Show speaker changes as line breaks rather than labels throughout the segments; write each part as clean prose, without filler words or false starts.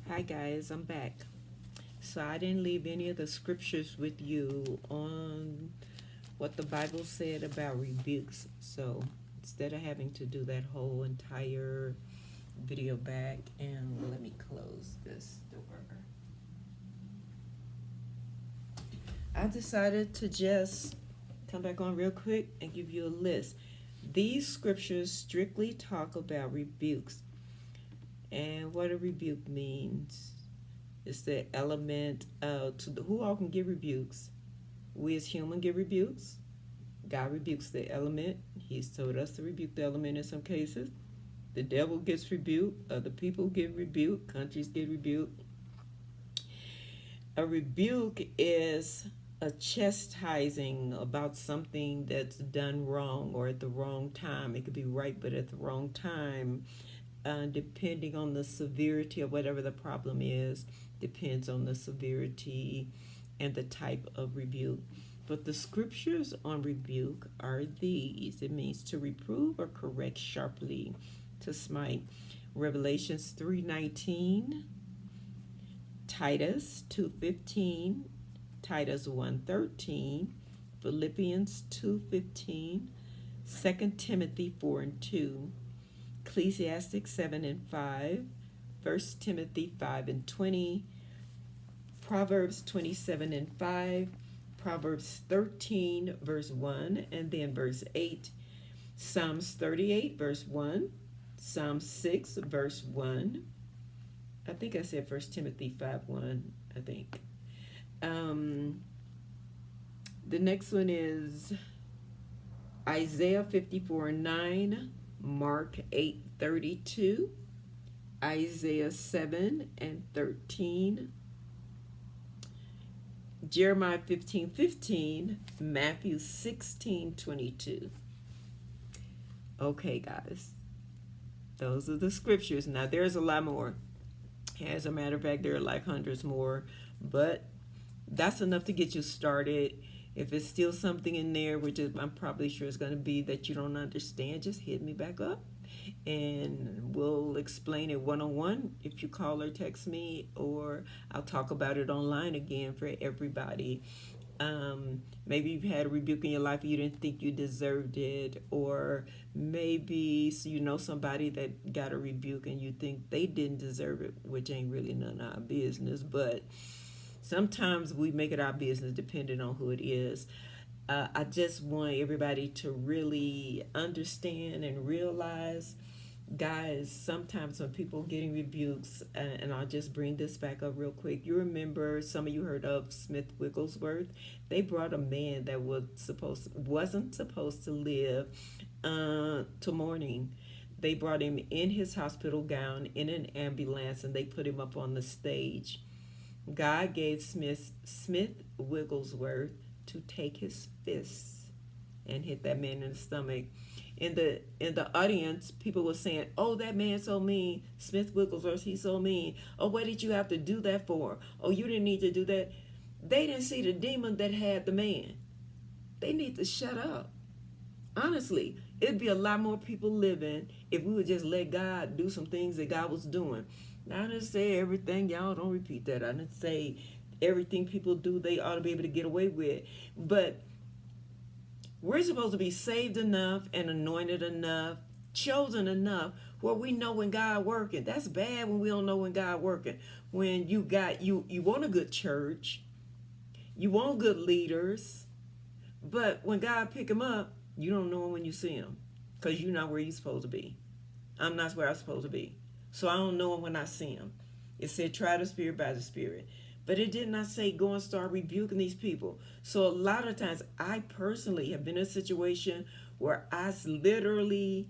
Hi guys, I'm back. So I didn't leave any of the scriptures with you on what the Bible said about rebukes. So instead of having to do that whole entire video back, and let me close this door, I decided to just come back on real quick and give you a list. These scriptures strictly talk about rebukes, and what a rebuke means. It's the element who all can give rebukes. We as human give rebukes. God rebukes the element. He's told us to rebuke the element in some cases. The devil gets rebuked. Other people get rebuked. Countries get rebuked. A rebuke is a chastising about something that's done wrong or at the wrong time. It could be right, but at the wrong time. Depending on the severity of whatever the problem is, depends on the severity and the type of rebuke. But the scriptures on rebuke are these. It means to reprove or correct sharply, to smite. Revelations 3:19, Titus 2:15, Titus 1:13, Philippians 2:15, 2 Timothy 4:2, Ecclesiastes 7:5, 1 Timothy 5:20, Proverbs 27:5, Proverbs 13 verse 1, and then verse 8, Psalms 38 verse 1, Psalm 6 verse 1. I think I said 1 Timothy 5:1, I think. The next one is Isaiah 54:9, Mark 8:32, Isaiah 7:13, Jeremiah 15:15, Matthew 16:22. Okay, guys, those are the scriptures. Now, there's a lot more. As a matter of fact, there are like hundreds more, but that's enough to get you started. If it's still something in there, which I'm probably sure it's going to be that you don't understand, just hit me back up and we'll explain it one-on-one if you call or text me, or I'll talk about it online again for everybody. Maybe you've had a rebuke in your life and you didn't think you deserved it, or maybe you know somebody that got a rebuke and you think they didn't deserve it, which ain't really none of our business, but sometimes we make it our business depending on who it is. I just want everybody to really understand and realize, guys, sometimes when people getting rebukes, and I'll just bring this back up real quick. You remember, some of you heard of Smith Wigglesworth. They brought a man that wasn't supposed to live to morning. They brought him in his hospital gown in an ambulance, and they put him up on the stage. God gave Smith Wigglesworth to take his fists and hit that man in the stomach. In the audience, people were saying, "Oh, that man's so mean. Smith Wigglesworth, he's so mean. Oh, what did you have to do that for? Oh, you didn't need to do that." They didn't see the demon that had the man. They need to shut up. Honestly, it'd be a lot more people living if we would just let God do some things that God was doing. Now, I didn't say everything. Y'all don't repeat that. I didn't say everything people do they ought to be able to get away with. But we're supposed to be saved enough and anointed enough, chosen enough where we know when God working. That's bad when we don't know when God working. When you want a good church, you want good leaders, but when God pick them up, you don't know him when you see him, because you're not where you're supposed to be. I'm not where I'm supposed to be. So I don't know him when I see him. It said try the spirit by the spirit. But it did not say go and start rebuking these people. So a lot of times I personally have been in a situation where I literally,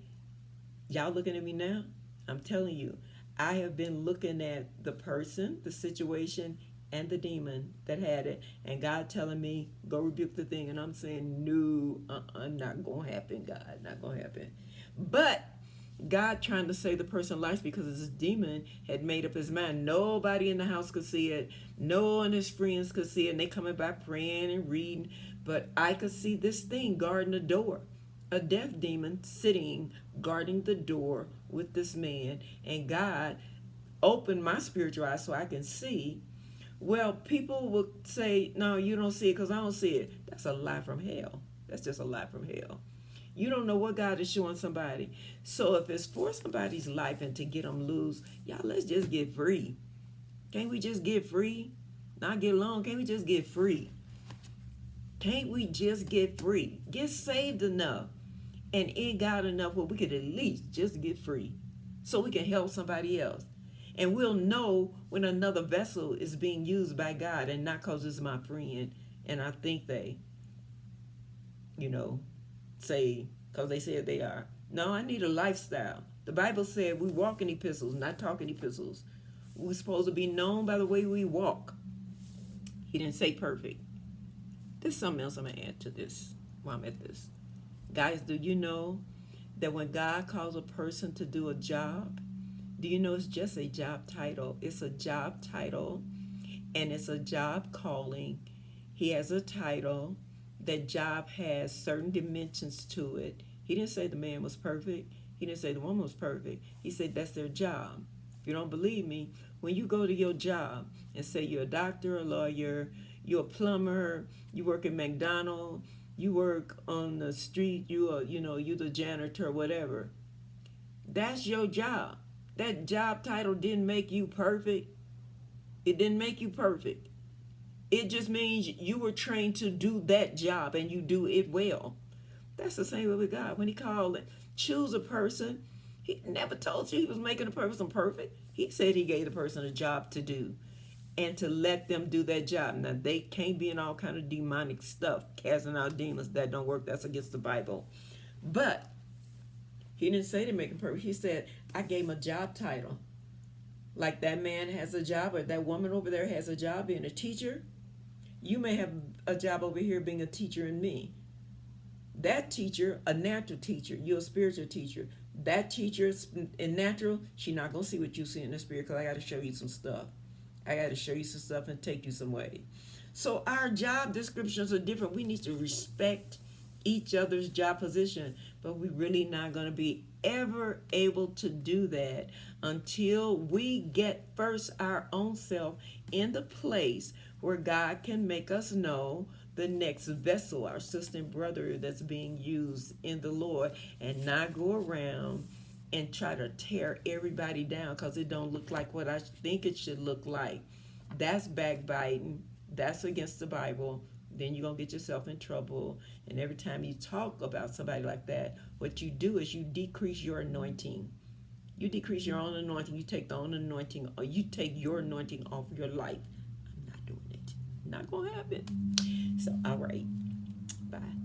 y'all looking at me now? I'm telling you, I have been looking at the person, the situation, and the demon that had it, and God telling me, go rebuke the thing. And I'm saying, no, not going to happen, God, not going to happen. But God trying to save the person's life, because this demon had made up his mind. Nobody in the house could see it. No one of his friends could see it. And they coming by praying and reading. But I could see this thing guarding the door. A deaf demon sitting guarding the door with this man. And God open my spiritual eyes so I can see. Well, people will say, no, you don't see it because I don't see it. That's a lie from hell. That's just a lie from hell. You don't know what God is showing somebody. So if it's for somebody's life and to get them loose, y'all, let's just get free. Can't we just get free? Not get along. Can't we just get free? Can't we just get free? Get saved enough and in God enough where we could at least just get free so we can help somebody else. And we'll know when another vessel is being used by God and not because it's my friend and I think they, say, because they said they are. No, I need a lifestyle. The Bible said we walk in epistles, not talk in epistles. We're supposed to be known by the way we walk. He didn't say perfect. There's something else I'm going to add to this while I'm at this. Guys, do you know that when God calls a person to do a job, do you know it's just a job title? It's a job title, and it's a job calling. He has a title. That job has certain dimensions to it. He didn't say the man was perfect. He didn't say the woman was perfect. He said that's their job. If you don't believe me, when you go to your job and say you're a doctor, a lawyer, you're a plumber, you work at McDonald's, you work on the street, you're the janitor, whatever. That's your job. That job title didn't make you perfect. It didn't make you perfect. It just means you were trained to do that job and you do it well. That's the same way with God. When he called it, choose a person, he never told you he was making a person perfect. He said he gave the person a job to do and to let them do that job. Now, they can't be in all kind of demonic stuff, casting out demons. That don't work. That's against the Bible. But he didn't say to make him perfect. He said, I gave him a job title. Like that man has a job or that woman over there has a job being a teacher. You may have a job over here being a teacher in me. That teacher, a natural teacher, you're a spiritual teacher. That teacher in natural, she's not going to see what you see in the spirit because I got to show you some stuff. I got to show you some stuff and take you some way. So our job descriptions are different. We need to respect each other's job position, but we're really not going to be ever able to do that until we get first our own self in the place where God can make us know the next vessel, our sister and brother that's being used in the Lord, and not go around and try to tear everybody down because it don't look like what I think it should look like. That's backbiting. That's against the Bible. Then you're going to get yourself in trouble. And every time you talk about somebody like that, what you do is you decrease your anointing. You decrease your own anointing. You take the own anointing, or you take your anointing off your life. I'm not doing it. Not going to happen. So, all right. Bye.